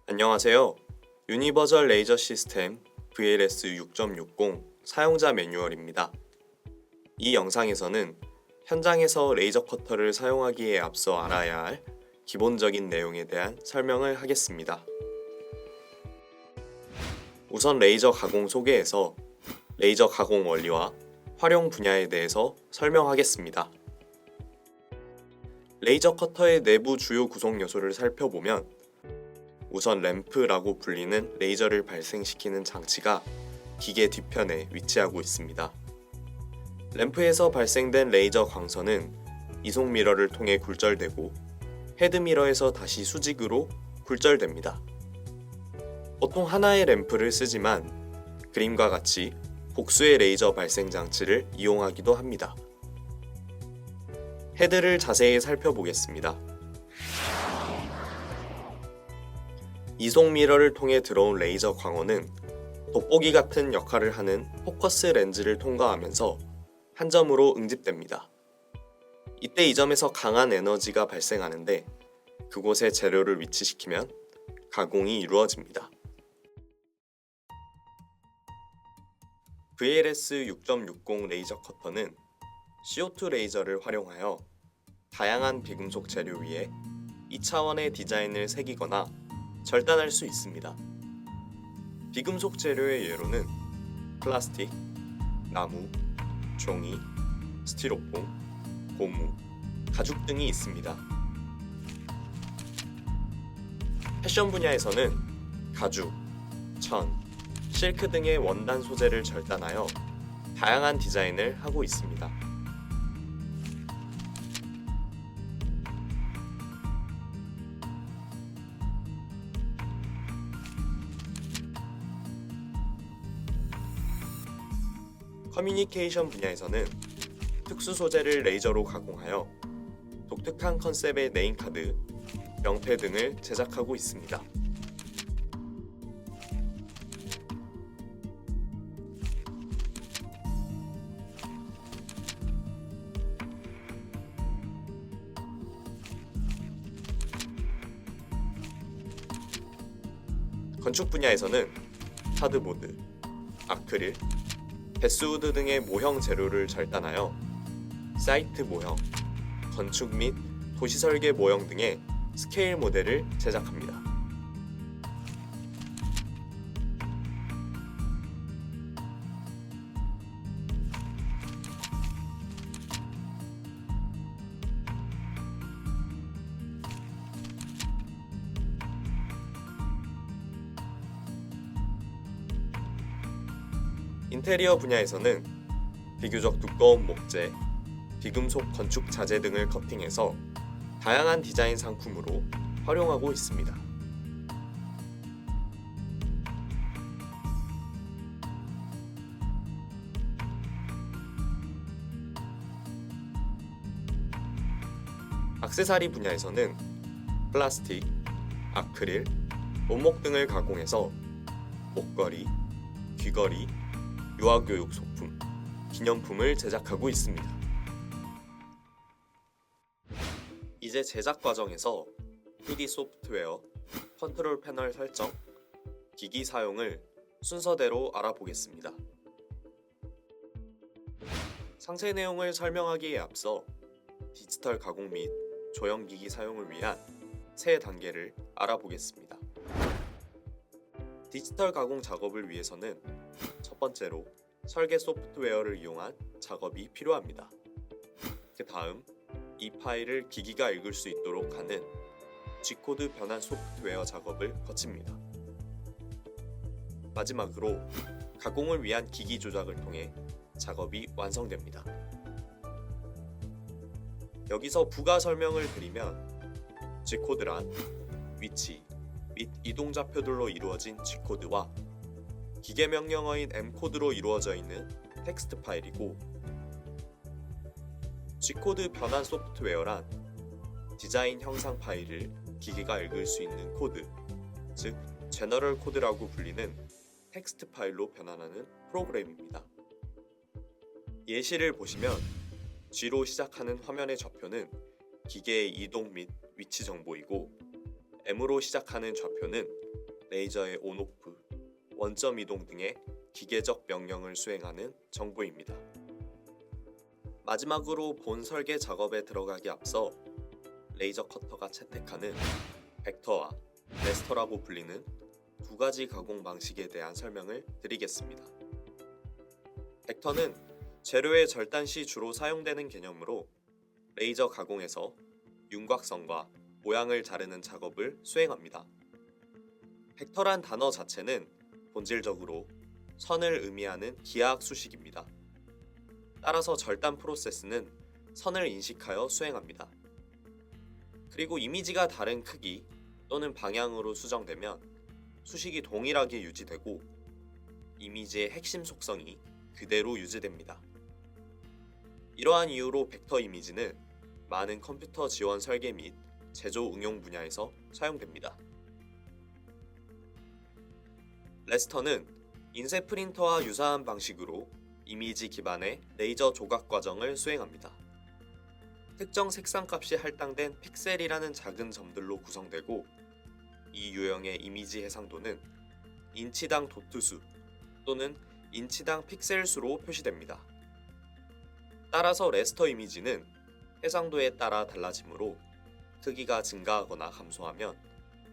안녕하세요. 유니버설 레이저 시스템 VLS 6.60 사용자 매뉴얼입니다. 이 영상에서는 현장에서 레이저 커터를 사용하기에 앞서 알아야 할 기본적인 내용에 대한 설명을 하겠습니다. 우선 레이저 가공 소개에서 레이저 가공 원리와 활용 분야에 대해서 설명하겠습니다. 레이저 커터의 내부 주요 구성 요소를 살펴보면 우선 램프라고 불리는 레이저를 발생시키는 장치가 기계 뒤편에 위치하고 있습니다. 램프에서 발생된 레이저 광선은 이속 미러를 통해 굴절되고 헤드 미러에서 다시 수직으로 굴절됩니다. 보통 하나의 램프를 쓰지만 그림과 같이 복수의 레이저 발생 장치를 이용하기도 합니다. 헤드를 자세히 살펴보겠습니다. 이속 미러를 통해 들어온 레이저 광원은 돋보기 같은 역할을 하는 포커스 렌즈를 통과하면서 한 점으로 응집됩니다. 이때 이 점에서 강한 에너지가 발생하는데 그곳에 재료를 위치시키면 가공이 이루어집니다. VLS 6.60 레이저 커터는 CO2 레이저를 활용하여 다양한 비금속 재료 위에 2차원의 디자인을 새기거나 절단할 수 있습니다. 비금속 재료의 예로는 플라스틱, 나무, 종이, 스티로폼, 고무, 가죽 등이 있습니다. 패션 분야에서는 가죽, 천, 실크 등의 원단 소재를 절단하여 다양한 디자인을 하고 있습니다. 커뮤니케이션 분야에서는 특수 소재를 레이저로 가공하여 독특한 컨셉의 네임카드, 명패 등을 제작하고 있습니다. 건축 분야에서는 하드보드, 아크릴, 베스우드 등의 모형 재료를 절단하여 사이트 모형, 건축 및 도시 설계 모형 등의 스케일 모델을 제작합니다. 인테리어 분야에서는 비교적 두꺼운 목재, 비금속 건축 자재 등을 커팅해서 다양한 디자인 상품으로 활용하고 있습니다. 액세서리 분야에서는 플라스틱, 아크릴, 원목 등을 가공해서 목걸이, 귀걸이, 유아교육 소품, 기념품을 제작하고 있습니다. 이제 제작 과정에서 PD 소프트웨어, 컨트롤 패널 설정, 기기 사용을 순서대로 알아보겠습니다. 상세 내용을 설명하기에 앞서 디지털 가공 및 조형 기기 사용을 위한 세 단계를 알아보겠습니다. 디지털 가공 작업을 위해서는 첫 번째로 설계 소프트웨어를 이용한 작업이 필요합니다. 그 다음 이 파일을 기기가 읽을 수 있도록 하는 G코드 변환 소프트웨어 작업을 거칩니다. 마지막으로 가공을 위한 기기 조작을 통해 작업이 완성됩니다. 여기서 부가 설명을 드리면 G코드란 위치 및 이동 좌표들로 이루어진 G코드와 기계 명령어인 M코드로 이루어져 있는 텍스트 파일이고, G코드 변환 소프트웨어란 디자인 형상 파일을 기계가 읽을 수 있는 코드, 즉 제너럴 코드라고 불리는 텍스트 파일로 변환하는 프로그램입니다. 예시를 보시면 G로 시작하는 화면의 좌표는 기계의 이동 및 위치 정보이고 M으로 시작하는 좌표는 레이저의 온오프, 원점 이동 등의 기계적 명령을 수행하는 정보입니다. 마지막으로 본 설계 작업에 들어가기 앞서 레이저 커터가 채택하는 벡터와 레스터라고 불리는 두 가지 가공 방식에 대한 설명을 드리겠습니다. 벡터는 재료의 절단 시 주로 사용되는 개념으로 레이저 가공에서 윤곽선과 모양을 자르는 작업을 수행합니다. 벡터란 단어 자체는 본질적으로 선을 의미하는 기하학 수식입니다. 따라서 절단 프로세스는 선을 인식하여 수행합니다. 그리고 이미지가 다른 크기 또는 방향으로 수정되면 수식이 동일하게 유지되고 이미지의 핵심 속성이 그대로 유지됩니다. 이러한 이유로 벡터 이미지는 많은 컴퓨터 지원 설계 및 제조 응용 분야에서 사용됩니다. 레스터는 인쇄 프린터와 유사한 방식으로 이미지 기반의 레이저 조각 과정을 수행합니다. 특정 색상값이 할당된 픽셀이라는 작은 점들로 구성되고 이 유형의 이미지 해상도는 인치당 도트수 또는 인치당 픽셀 수로 표시됩니다. 따라서 레스터 이미지는 해상도에 따라 달라지므로 크기가 증가하거나 감소하면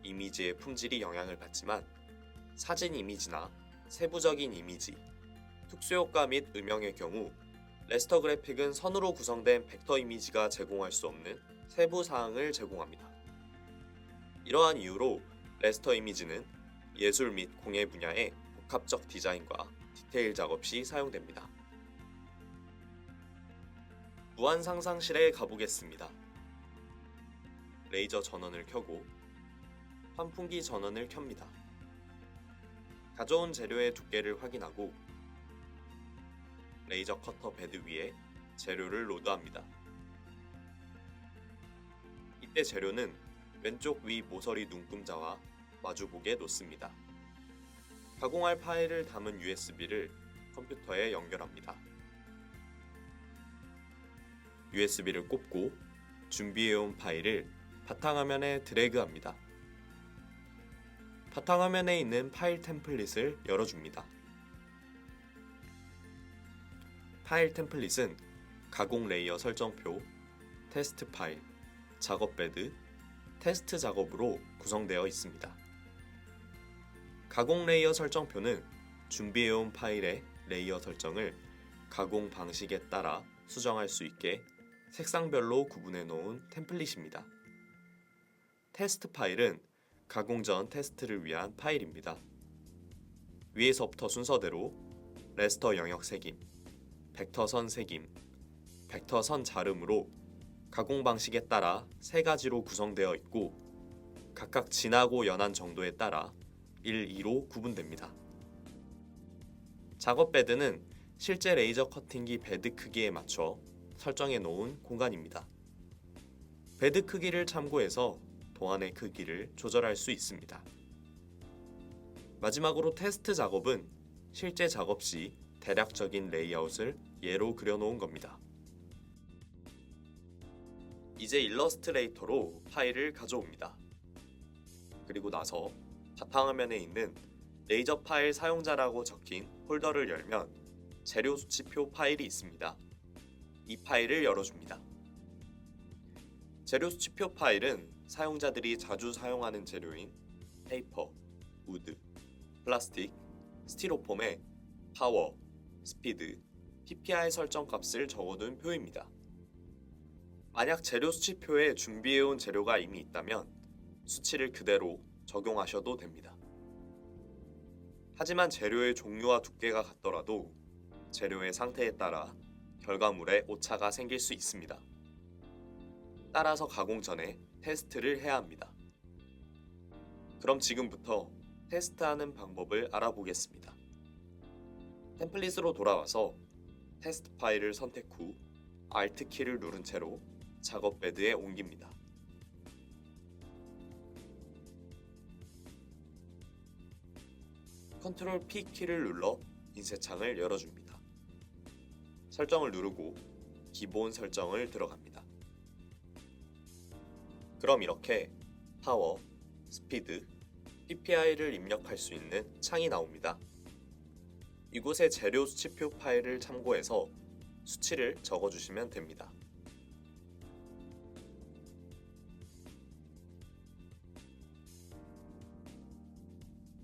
이미지의 품질이 영향을 받지만 사진 이미지나 세부적인 이미지, 특수효과 및 음영의 경우 레스터 그래픽은 선으로 구성된 벡터 이미지가 제공할 수 없는 세부 사항을 제공합니다. 이러한 이유로 레스터 이미지는 예술 및 공예 분야의 복합적 디자인과 디테일 작업 시 사용됩니다. 무한 상상실에 가보겠습니다. 레이저 전원을 켜고 환풍기 전원을 켭니다. 가져온 재료의 두께를 확인하고 레이저 커터 베드 위에 재료를 로드합니다. 이때 재료는 왼쪽 위 모서리 눈금자와 마주보게 놓습니다. 가공할 파일을 담은 USB를 컴퓨터에 연결합니다. USB를 꼽고 준비해온 파일을 바탕화면에 드래그합니다. 바탕화면에 있는 파일 템플릿을 열어줍니다. 파일 템플릿은 가공 레이어 설정표, 테스트 파일, 작업 베드, 테스트 작업으로 구성되어 있습니다. 가공 레이어 설정표는 준비해온 파일의 레이어 설정을 가공 방식에 따라 수정할 수 있게 색상별로 구분해 놓은 템플릿입니다. 테스트 파일은 가공 전 테스트를 위한 파일입니다. 위에서부터 순서대로 레스터 영역 색임, 벡터 선 색임, 벡터 선 자름으로 가공 방식에 따라 세 가지로 구성되어 있고 각각 진하고 연한 정도에 따라 1, 2로 구분됩니다. 작업 베드는 실제 레이저 커팅기 베드 크기에 맞춰 설정해 놓은 공간입니다. 베드 크기를 참고해서 도안의 크기를 조절할 수 있습니다. 마지막으로 테스트 작업은 실제 작업 시 대략적인 레이아웃을 예로 그려놓은 겁니다. 이제 일러스트레이터로 파일을 가져옵니다. 그리고 나서 바탕화면에 있는 레이저 파일 사용자라고 적힌 폴더를 열면 재료 수치표 파일이 있습니다. 이 파일을 열어줍니다. 재료 수치표 파일은 사용자들이 자주 사용하는 재료인 페이퍼, 우드, 플라스틱, 스티로폼에 파워, 스피드, PPI 설정 값을 적어둔 표입니다. 만약 재료 수치표에 준비해온 재료가 이미 있다면 수치를 그대로 적용하셔도 됩니다. 하지만 재료의 종류와 두께가 같더라도 재료의 상태에 따라 결과물에 오차가 생길 수 있습니다. 따라서 가공 전에 테스트를 해야 합니다. 그럼 지금부터 테스트하는 방법을 알아보겠습니다. 템플릿으로 돌아와서 테스트 파일을 선택 후 Alt 키를 누른 채로 작업 베드에 옮깁니다. Ctrl P 키를 눌러 인쇄창을 열어줍니다. 설정을 누르고 기본 설정을 들어갑니다. 그럼 이렇게 파워, 스피드, PPI를 입력할 수 있는 창이 나옵니다. 이곳에 재료 수치표 파일을 참고해서 수치를 적어주시면 됩니다.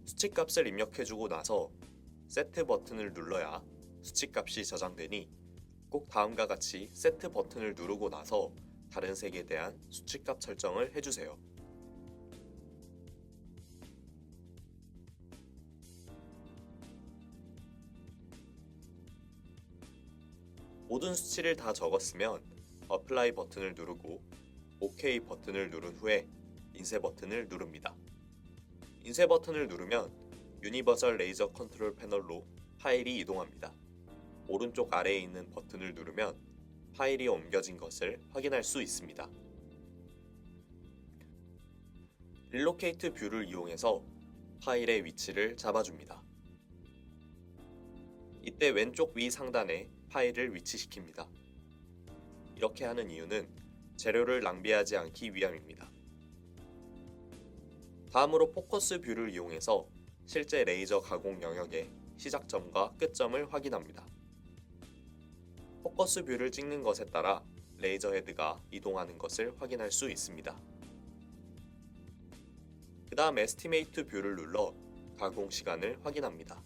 수치값을 입력해주고 나서 세트 버튼을 눌러야 수치값이 저장되니 꼭 다음과 같이 세트 버튼을 누르고 나서 다른 색에 대한 수치값 설정을 해주세요. 모든 수치를 다 적었으면 어플라이 버튼을 누르고 OK 버튼을 누른 후에 인쇄 버튼을 누릅니다. 인쇄 버튼을 누르면 유니버설 레이저 컨트롤 패널로 파일이 이동합니다. 오른쪽 아래에 있는 버튼을 누르면 파일이 옮겨진 것을 확인할 수 있습니다. 릴로케이트 뷰를 이용해서 파일의 위치를 잡아줍니다. 이때 왼쪽 위 상단에 파일을 위치시킵니다. 이렇게 하는 이유는 재료를 낭비하지 않기 위함입니다. 다음으로 포커스 뷰를 이용해서 실제 레이저 가공 영역의 시작점과 끝점을 확인합니다. 포커스 뷰를 찍는 것에 따라 레이저 헤드가 이동하는 것을 확인할 수 있습니다. 그 다음 에스티메이트 뷰를 눌러 가공 시간을 확인합니다.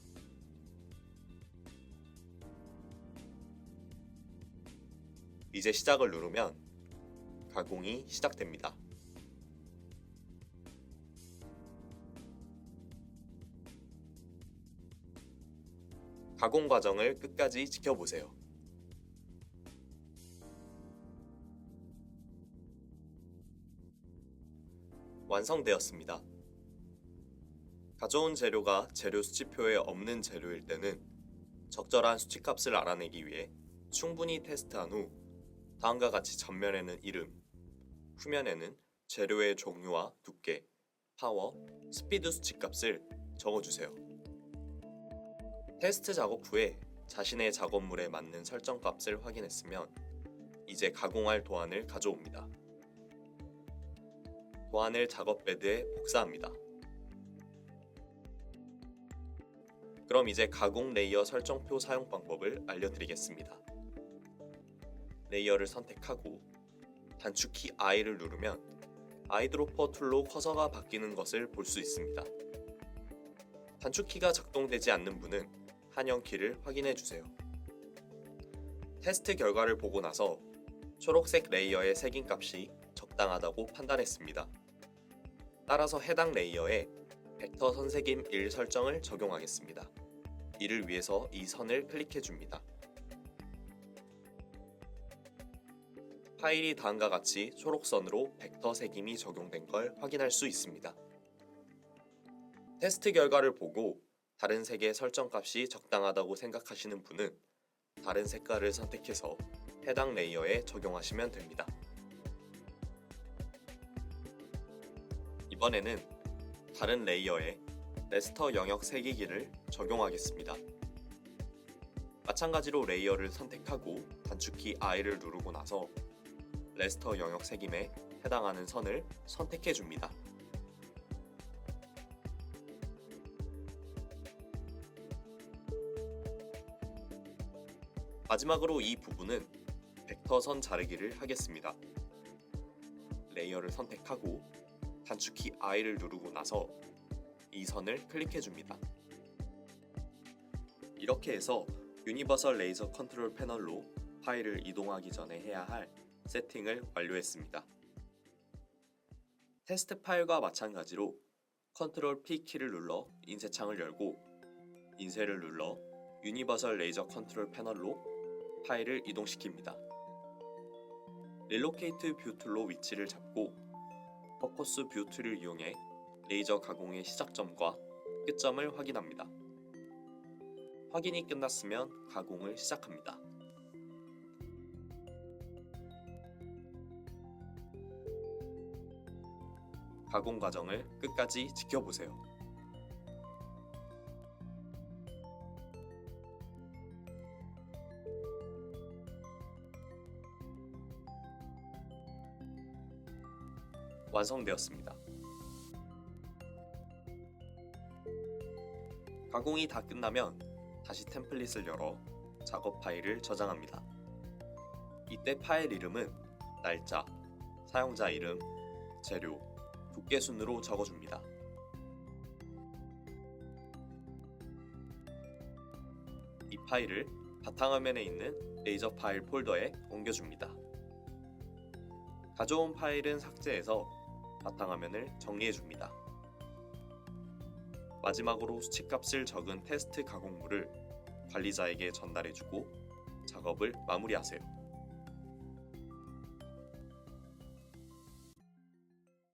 이제 시작을 누르면 가공이 시작됩니다. 가공 과정을 끝까지 지켜보세요. 완성되었습니다. 가져온 재료가 재료 수치표에 없는 재료일 때는 적절한 수치값을 알아내기 위해 충분히 테스트한 후 다음과 같이 전면에는 이름, 후면에는 재료의 종류와 두께, 파워, 스피드 수치값을 적어주세요. 테스트 작업 후에 자신의 작업물에 맞는 설정값을 확인했으면 이제 가공할 도안을 가져옵니다. 도안을 작업 베드에 복사합니다. 그럼 이제 가공 레이어 설정표 사용 방법을 알려드리겠습니다. 레이어를 선택하고 단축키 I를 누르면 아이드로퍼 툴로 커서가 바뀌는 것을 볼 수 있습니다. 단축키가 작동되지 않는 분은 한영키를 확인해 주세요. 테스트 결과를 보고 나서 초록색 레이어의 색인값이 적당하다고 판단했습니다. 따라서 해당 레이어에 벡터 선색임 1 설정을 적용하겠습니다. 이를 위해서 이 선을 클릭해 줍니다. 파일이 다음과 같이 초록선으로 벡터 색임이 적용된 걸 확인할 수 있습니다. 테스트 결과를 보고 다른 색의 설정값이 적당하다고 생각하시는 분은 다른 색깔을 선택해서 해당 레이어에 적용하시면 됩니다. 이번에는 다른 레이어에 레스터 영역 색이기를 적용하겠습니다. 마찬가지로 레이어를 선택하고 단축키 I를 누르고 나서 레스터 영역 색임에 해당하는 선을 선택해 줍니다. 마지막으로 이 부분은 벡터 선 자르기를 하겠습니다. 레이어를 선택하고 단축키 I를 누르고 나서 이 선을 클릭해 줍니다. 이렇게 해서 유니버설 레이저 컨트롤 패널로 파일을 이동하기 전에 해야 할 세팅을 완료했습니다. 테스트 파일과 마찬가지로 컨트롤 P 키를 눌러 인쇄창을 열고 인쇄를 눌러 유니버설 레이저 컨트롤 패널로 파일을 이동시킵니다. 릴로케이트 뷰 툴로 위치를 잡고 포커스 뷰 툴을 이용해 레이저 가공의 시작점과 끝점을 확인합니다. 확인이 끝났으면 가공을 시작합니다. 가공 과정을 끝까지 지켜보세요. 완성되었습니다. 가공이 다 끝나면 다시 템플릿을 열어 작업 파일을 저장합니다. 이때 파일 이름은 날짜, 사용자 이름, 재료, 두께 순으로 적어줍니다. 이 파일을 바탕화면에 있는 레이저 파일 폴더에 옮겨줍니다. 가져온 파일은 삭제해서 바탕화면을 정리해줍니다. 마지막으로 수치값을 적은 테스트 가공물을 관리자에게 전달해주고 작업을 마무리하세요.